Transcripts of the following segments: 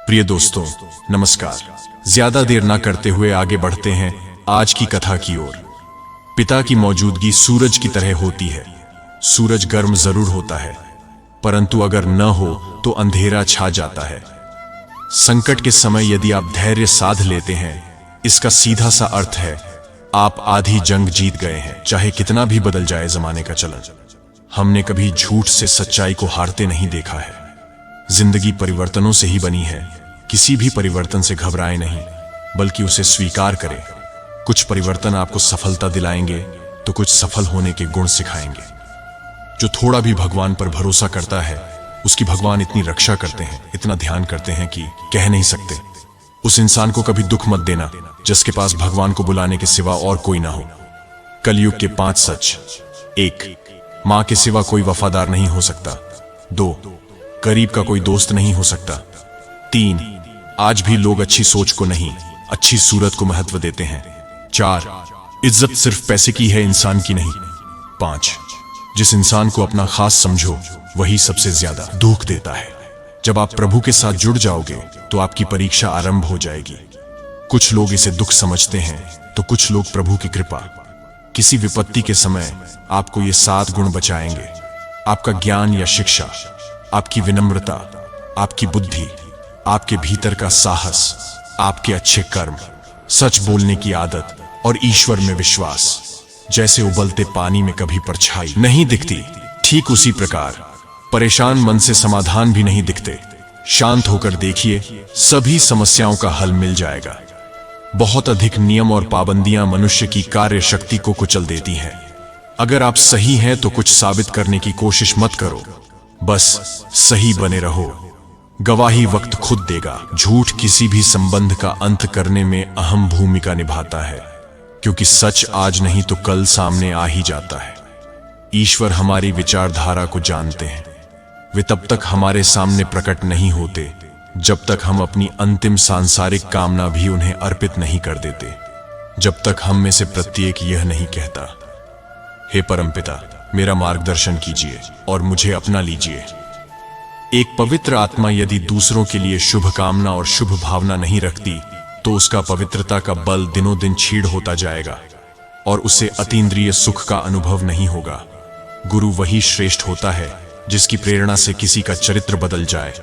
प्रिय दोस्तों, नमस्कार। ज्यादा देर ना करते हुए आगे बढ़ते हैं आज की कथा की ओर। पिता की मौजूदगी सूरज की तरह होती है। सूरज गर्म जरूर होता है, परंतु अगर न हो तो अंधेरा छा जाता है। संकट के समय यदि आप धैर्य साध लेते हैं, इसका सीधा सा अर्थ है आप आधी जंग जीत गए हैं। चाहे कितना भी बदल जाए जमाने का चलन, हमने कभी झूठ से सच्चाई को हारते नहीं देखा है। जिंदगी परिवर्तनों से ही बनी है। किसी भी परिवर्तन से घबराएं नहीं, बल्कि उसे स्वीकार करें। कुछ परिवर्तन आपको सफलता दिलाएंगे तो कुछ सफल होने के गुण सिखाएंगे। जो थोड़ा भी भगवान पर भरोसा करता है, उसकी भगवान इतनी रक्षा करते हैं, इतना ध्यान करते हैं कि कह नहीं सकते। उस इंसान को कभी दुख मत देना जिसके पास भगवान को बुलाने के सिवा और कोई ना हो। कलयुग के 5 सच। 1, मां के सिवा कोई वफादार नहीं हो सकता। 2, करीब का कोई दोस्त नहीं हो सकता। 3, आज भी लोग अच्छी सोच को नहीं, अच्छी सूरत को महत्व देते हैं। 4, इज्जत सिर्फ पैसे की है, इंसान की नहीं। 5, जिस इंसान को अपना खास समझो वही सबसे ज्यादा दुख देता है। जब आप प्रभु के साथ जुड़ जाओगे तो आपकी परीक्षा आरंभ हो जाएगी। कुछ लोग इसे दुख समझते हैं तो कुछ लोग प्रभु की कृपा। किसी विपत्ति के समय आपको ये 7 गुण बचाएंगे। आपका ज्ञान या शिक्षा, आपकी विनम्रता, आपकी बुद्धि, आपके भीतर का साहस, आपके अच्छे कर्म, सच बोलने की आदत और ईश्वर में विश्वास। जैसे उबलते पानी में कभी परछाई नहीं दिखती, ठीक उसी प्रकार परेशान मन से समाधान भी नहीं दिखते। शांत होकर देखिए, सभी समस्याओं का हल मिल जाएगा। बहुत अधिक नियम और पाबंदियां मनुष्य की कार्य शक्ति को कुचल देती हैं। अगर आप सही हैं तो कुछ साबित करने की कोशिश मत करो, बस सही बने रहो। गवाही वक्त खुद देगा। झूठ किसी भी संबंध का अंत करने में अहम भूमिका निभाता है, क्योंकि सच आज नहीं तो कल सामने आ ही जाता है। ईश्वर हमारी विचारधारा को जानते हैं। वे तब तक हमारे सामने प्रकट नहीं होते जब तक हम अपनी अंतिम सांसारिक कामना भी उन्हें अर्पित नहीं कर देते। जब तक हम में से प्रत्येक यह नहीं कहता, हे परमपिता, मेरा मार्गदर्शन कीजिए और मुझे अपना लीजिए। एक पवित्र आत्मा यदि दूसरों के लिए शुभ कामना और शुभ भावना नहीं रखती तो उसका पवित्रता का बल दिनों दिन क्षीण होता जाएगा और उसे अतीन्द्रिय सुख का अनुभव नहीं होगा। गुरु वही श्रेष्ठ होता है जिसकी प्रेरणा से किसी का चरित्र बदल जाए,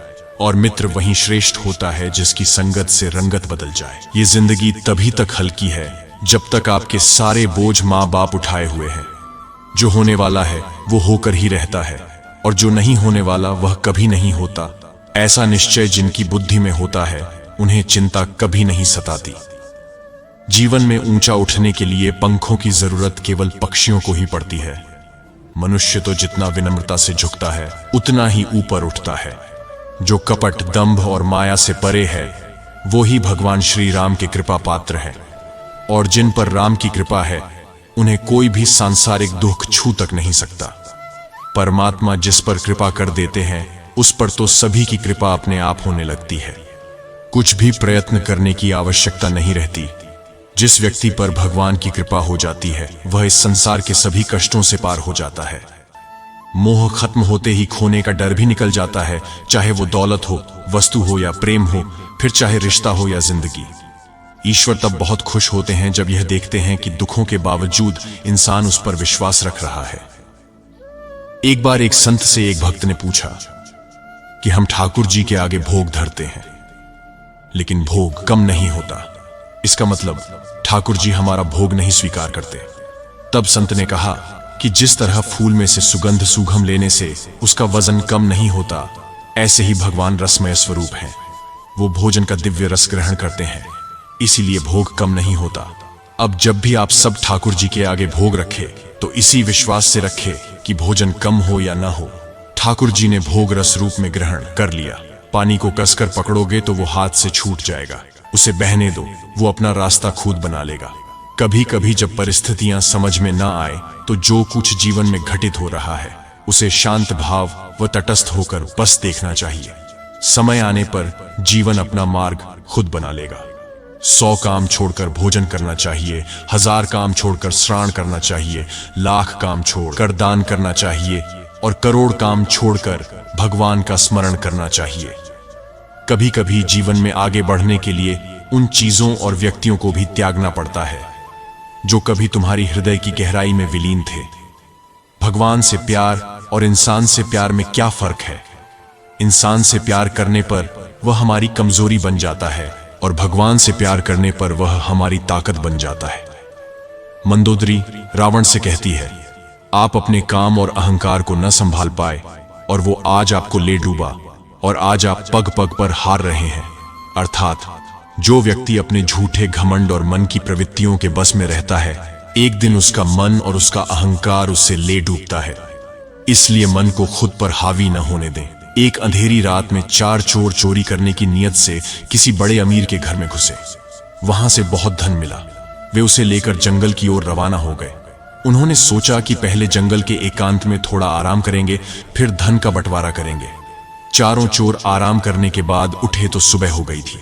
और मित्र वही श्रेष्ठ होता है जिसकी संगत से रंगत बदल जाए। ये जिंदगी तभी तक हल्की है जब तक आपके सारे बोझ माँ बाप उठाए हुए हैं। जो होने वाला है वो होकर ही रहता है, और जो नहीं होने वाला वह कभी नहीं होता। ऐसा निश्चय जिनकी बुद्धि में होता है, उन्हें चिंता कभी नहीं सताती। जीवन में ऊंचा उठने के लिए पंखों की जरूरत केवल पक्षियों को ही पड़ती है। मनुष्य तो जितना विनम्रता से झुकता है उतना ही ऊपर उठता है। जो कपट, दंभ और माया से परे है वो ही भगवान श्री राम के कृपा पात्र है, और जिन पर राम की कृपा है उन्हें कोई भी सांसारिक दुख छू तक नहीं सकता। परमात्मा जिस पर कृपा कर देते हैं उस पर तो सभी की कृपा अपने आप होने लगती है। कुछ भी प्रयत्न करने की आवश्यकता नहीं रहती। जिस व्यक्ति पर भगवान की कृपा हो जाती है वह इस संसार के सभी कष्टों से पार हो जाता है। मोह खत्म होते ही खोने का डर भी निकल जाता है, चाहे वो दौलत हो, वस्तु हो या प्रेम हो, फिर चाहे रिश्ता हो या जिंदगी। ईश्वर तब बहुत खुश होते हैं जब यह देखते हैं कि दुखों के बावजूद इंसान उस पर विश्वास रख रहा है। एक बार एक संत से एक भक्त ने पूछा कि हम ठाकुर जी के आगे भोग धरते हैं, लेकिन भोग कम नहीं होता। इसका मतलब ठाकुर जी हमारा भोग नहीं स्वीकार करते। तब संत ने कहा कि जिस तरह फूल में से सुगंध सुगम लेने से उसका वजन कम नहीं होता, ऐसे ही भगवान रसमय स्वरूप हैं। वो भोजन का दिव्य रस ग्रहण करते हैं, इसीलिए भोग कम नहीं होता। अब जब भी आप सब ठाकुर जी के आगे भोग रखे तो इसी विश्वास से रखे कि भोजन कम हो या ना हो, ठाकुर जी ने भोग रस रूप में ग्रहण कर लिया। पानी को कसकर पकड़ोगे तो वो हाथ से छूट जाएगा। उसे बहने दो, वो अपना रास्ता खुद बना लेगा। कभी कभी जब परिस्थितियां समझ में ना आए तो जो कुछ जीवन में घटित हो रहा है उसे शांत भाव व तटस्थ होकर बस देखना चाहिए। समय आने पर जीवन अपना मार्ग खुद बना लेगा। 100 काम छोड़कर भोजन करना चाहिए, 1000 काम छोड़कर स्नान करना चाहिए, लाख काम छोड़कर दान करना चाहिए और करोड़ काम छोड़कर भगवान का स्मरण करना चाहिए। कभी कभी जीवन में आगे बढ़ने के लिए उन चीजों और व्यक्तियों को भी त्यागना पड़ता है जो कभी तुम्हारी हृदय की गहराई में विलीन थे। भगवान से प्यार और इंसान से प्यार में क्या फर्क है? इंसान से प्यार करने पर वह हमारी कमजोरी बन जाता है और भगवान से प्यार करने पर वह हमारी ताकत बन जाता है। मंदोदरी रावण से कहती है, आप अपने काम और अहंकार को न संभाल पाए और वो आज आपको ले डूबा और आज आप पग पग पर हार रहे हैं। अर्थात जो व्यक्ति अपने झूठे घमंड और मन की प्रवृत्तियों के बस में रहता है, एक दिन उसका मन और उसका अहंकार उससे ले डूबता है। इसलिए मन को खुद पर हावी न होने दें। एक अंधेरी रात में 4 चोर चोरी करने की नीयत से किसी बड़े अमीर के घर में घुसे। वहां से बहुत धन मिला। वे उसे लेकर जंगल की ओर रवाना हो गए। उन्होंने सोचा कि पहले जंगल के एकांत में थोड़ा आराम करेंगे, फिर धन का बंटवारा करेंगे। चारों चोर आराम करने के बाद उठे तो सुबह हो गई थी।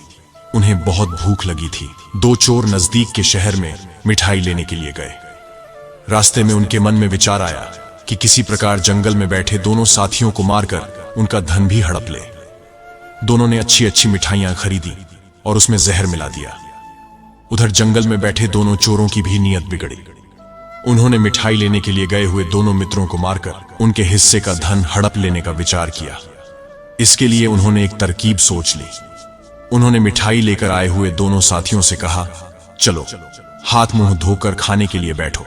उन्हें बहुत भूख लगी थी। 2 चोर नजदीक के शहर में मिठाई लेने के लिए गए। रास्ते में उनके मन में विचार आया कि किसी प्रकार जंगल में बैठे दोनों साथियों को मारकर उनका धन भी हड़प ले। दोनों ने अच्छी अच्छी मिठाइयां खरीदी और उसमें जहर मिला दिया। उधर जंगल में बैठे दोनों चोरों की भी नीयत बिगड़ी। उन्होंने मिठाई लेने के लिए गए हुए दोनों मित्रों को मारकर उनके हिस्से का धन हड़प लेने का विचार किया। इसके लिए उन्होंने एक तरकीब सोच ली। उन्होंने मिठाई लेकर आए हुए दोनों साथियों से कहा, चलो हाथ मुंह धोकर खाने के लिए बैठो।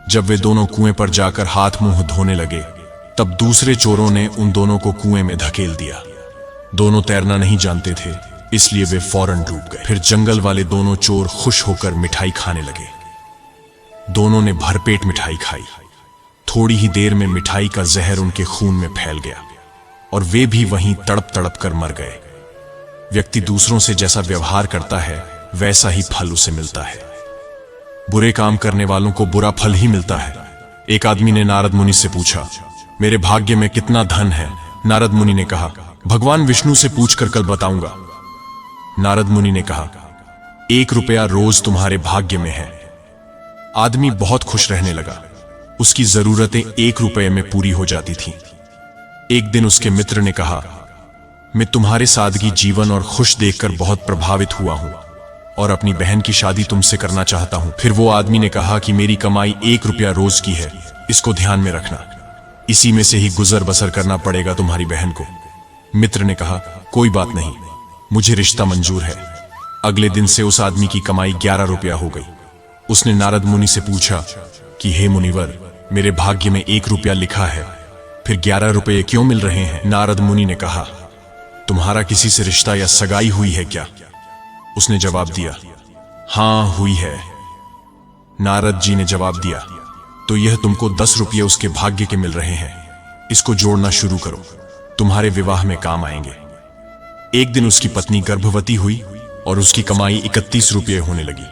जब वे दोनों कुएं पर जाकर हाथ मुंह धोने लगे, तब दूसरे चोरों ने उन दोनों को कुएं में धकेल दिया। दोनों तैरना नहीं जानते थे, इसलिए वे फौरन डूब गए। फिर जंगल वाले दोनों चोर खुश होकर मिठाई खाने लगे। दोनों ने भरपेट मिठाई खाई। थोड़ी ही देर में मिठाई का जहर उनके खून में फैल गया और वे भी वहीं तड़प तड़प कर मर गए। व्यक्ति दूसरों से जैसा व्यवहार करता है, वैसा ही फल उसे मिलता है। बुरे काम करने वालों को बुरा फल ही मिलता है। एक आदमी ने नारद मुनि से पूछा, मेरे भाग्य में कितना धन है? नारद मुनि ने कहा, भगवान विष्णु से पूछकर कल बताऊंगा। नारद मुनि ने कहा, 1 रुपया रोज तुम्हारे भाग्य में है। आदमी बहुत खुश रहने लगा। उसकी जरूरतें 1 रुपये में पूरी हो जाती थीं। एक दिन उसके मित्र ने कहा, मैं तुम्हारे सादगी जीवन और खुश देखकर बहुत प्रभावित हुआ हूं और अपनी बहन की शादी तुमसे करना चाहता हूं। फिर वो आदमी ने कहा कि मेरी कमाई 1 रुपया रोज की है, इसको ध्यान में रखना। इसी में से ही गुजर बसर करना पड़ेगा तुम्हारी बहन को। मित्र ने कहा, कोई बात नहीं, मुझे रिश्ता मंजूर है। अगले दिन से उस आदमी की कमाई 11 रुपया हो गई। उसने नारद मुनि से पूछा कि हे मुनिवर, मेरे भाग्य में 1 रुपया लिखा है, फिर 11 रुपये क्यों मिल रहे हैं? नारद मुनि ने कहा, तुम्हारा किसी से रिश्ता या सगाई हुई है क्या? उसने जवाब दिया, हां हुई है। नारद जी ने जवाब दिया, तो यह तुमको 10 रुपये उसके भाग्य के मिल रहे हैं। इसको जोड़ना शुरू करो, तुम्हारे विवाह में काम आएंगे। एक दिन उसकी पत्नी गर्भवती हुई और उसकी कमाई 31 रुपये होने लगी।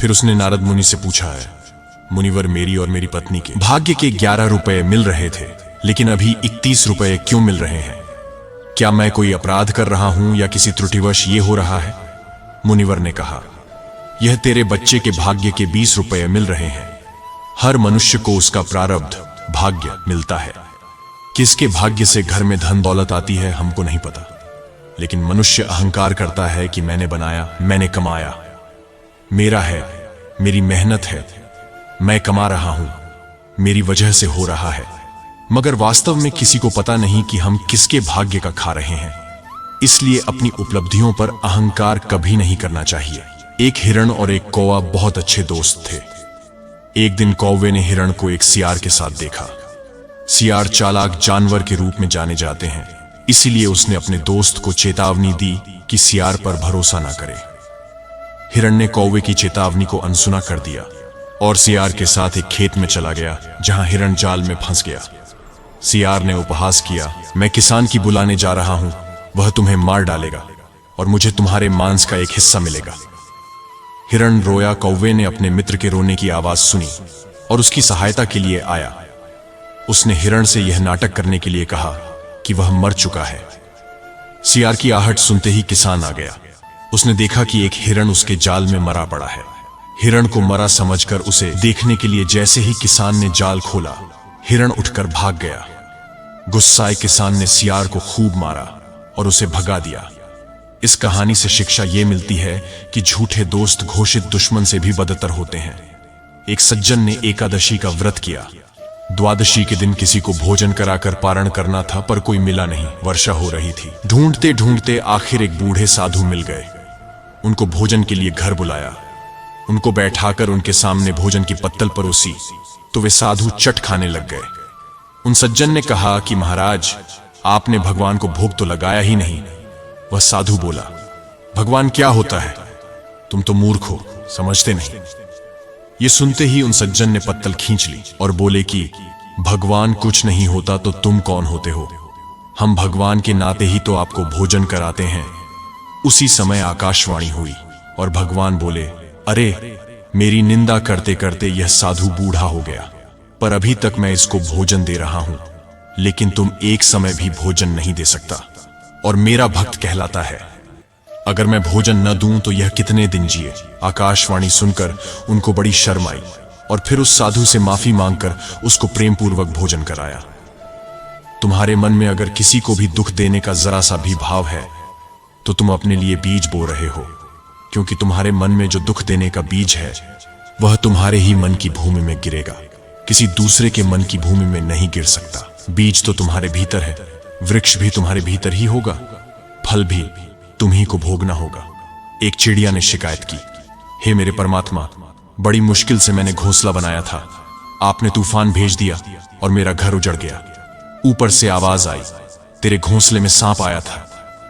फिर उसने नारद मुनि से पूछा है, मुनिवर, मेरी और मेरी पत्नी के भाग्य के 11 रुपये मिल रहे थे, लेकिन अभी 31 रुपये क्यों मिल रहे हैं? क्या मैं कोई अपराध कर रहा हूं या किसी त्रुटिवश ये हो रहा है? मुनिवर ने कहा, यह तेरे बच्चे के भाग्य के 20 रुपये मिल रहे हैं। हर मनुष्य को उसका प्रारब्ध भाग्य मिलता है। किसके भाग्य से घर में धन दौलत आती है हमको नहीं पता, लेकिन मनुष्य अहंकार करता है कि मैंने बनाया, मैंने कमाया, मेरा है, मेरी मेहनत है, मैं कमा रहा हूं, मेरी वजह से हो रहा है। मगर वास्तव में किसी को पता नहीं कि हम किसके भाग्य का खा रहे हैं। इसलिए अपनी उपलब्धियों पर अहंकार कभी नहीं करना चाहिए। एक हिरण और एक कौवा बहुत अच्छे दोस्त थे। एक दिन कौवे ने हिरण को एक सियार के साथ देखा। सियार चालाक जानवर के रूप में जाने जाते हैं, इसीलिए उसने अपने दोस्त को चेतावनी दी कि सियार पर भरोसा ना करे। हिरण ने कौवे की चेतावनी को अनसुना कर दिया और सियार के साथ एक खेत में चला गया, जहां हिरण जाल में फंस गया। सियार ने उपहास किया, मैं किसान की बुलाने जा रहा हूं, वह तुम्हें मार डालेगा और मुझे तुम्हारे मांस का एक हिस्सा मिलेगा। हिरण रोया। कौवे ने अपने मित्र के रोने की आवाज सुनी और उसकी सहायता के लिए आया। उसने हिरण से यह नाटक करने के लिए कहा कि वह मर चुका है। सियार की आहट सुनते ही किसान आ गया। उसने देखा कि एक हिरण उसके जाल में मरा पड़ा है। हिरण को मरा समझकर उसे देखने के लिए जैसे ही किसान ने जाल खोला, हिरण उठकर भाग गया। गुस्साए किसान ने सियार को खूब मारा और उसे भगा दिया। इस कहानी से शिक्षा ये मिलती है कि झूठे दोस्त घोषित दुश्मन से भी बदतर होते हैं। एक सज्जन ने एकादशी का व्रत किया। द्वादशी के दिन किसी को भोजन कराकर पारण करना था, पर कोई मिला नहीं। वर्षा हो रही थी। ढूंढते ढूंढते आखिर एक बूढ़े साधु मिल गए। उनको भोजन के लिए घर बुलाया। उनको बैठाकर उनके सामने भोजन की पत्तल परोसी तो वे साधु चट खाने लग गए। उन सज्जन ने कहा कि महाराज, आपने भगवान को भोग तो लगाया ही नहीं। वह साधु बोला, भगवान क्या होता है? तुम तो मूर्ख हो, समझते नहीं। ये सुनते ही उन सज्जन ने पत्तल खींच ली और बोले कि भगवान कुछ नहीं होता तो तुम कौन होते हो? हम भगवान के नाते ही तो आपको भोजन कराते हैं। उसी समय आकाशवाणी हुई और भगवान बोले, अरे, मेरी निंदा करते करते यह साधु बूढ़ा हो गया, पर अभी तक मैं इसको भोजन दे रहा हूं, लेकिन तुम एक समय भी भोजन नहीं दे सकता और मेरा भक्त कहलाता है। अगर मैं भोजन न दूं तो यह कितने दिन जिए? आकाशवाणी सुनकर उनको बड़ी शर्म आई और फिर उस साधु से माफी मांगकर उसको प्रेम पूर्वक भोजन कराया। तुम्हारे मन में अगर किसी को भी दुख देने का जरा सा भी भाव है तो तुम अपने लिए बीज बो रहे हो, क्योंकि तुम्हारे मन में जो दुख देने का बीज है वह तुम्हारे ही मन की भूमि में गिरेगा, किसी दूसरे के मन की भूमि में नहीं गिर सकता। बीज तो तुम्हारे भीतर है, वृक्ष भी तुम्हारे भीतर ही होगा, फल भी तुम्ही को भोगना होगा। एक चिड़िया ने शिकायत की, हे मेरे परमात्मा, बड़ी मुश्किल से मैंने घोंसला बनाया था, आपने तूफान भेज दिया और मेरा घर उजड़ गया। ऊपर से आवाज आई, तेरे घोंसले में सांप आया था,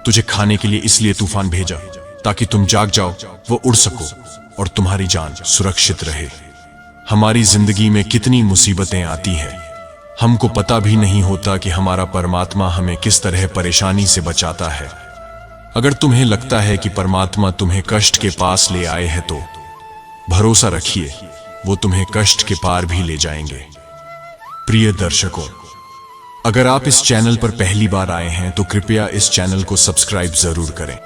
तुझे खाने के लिए इसलिए तूफान भेजा ताकि तुम जाग जाओ, वो उड़ सको और तुम्हारी जान सुरक्षित रहे। हमारी जिंदगी में कितनी मुसीबतें आती हैं, हमको पता भी नहीं होता कि हमारा परमात्मा हमें किस तरह परेशानी से बचाता है। अगर तुम्हें लगता है कि परमात्मा तुम्हें कष्ट के पास ले आए हैं तो भरोसा रखिए, वो तुम्हें कष्ट के पार भी ले जाएंगे। प्रिय दर्शकों, अगर आप इस चैनल पर पहली बार आए हैं तो कृपया इस चैनल को सब्सक्राइब जरूर करें।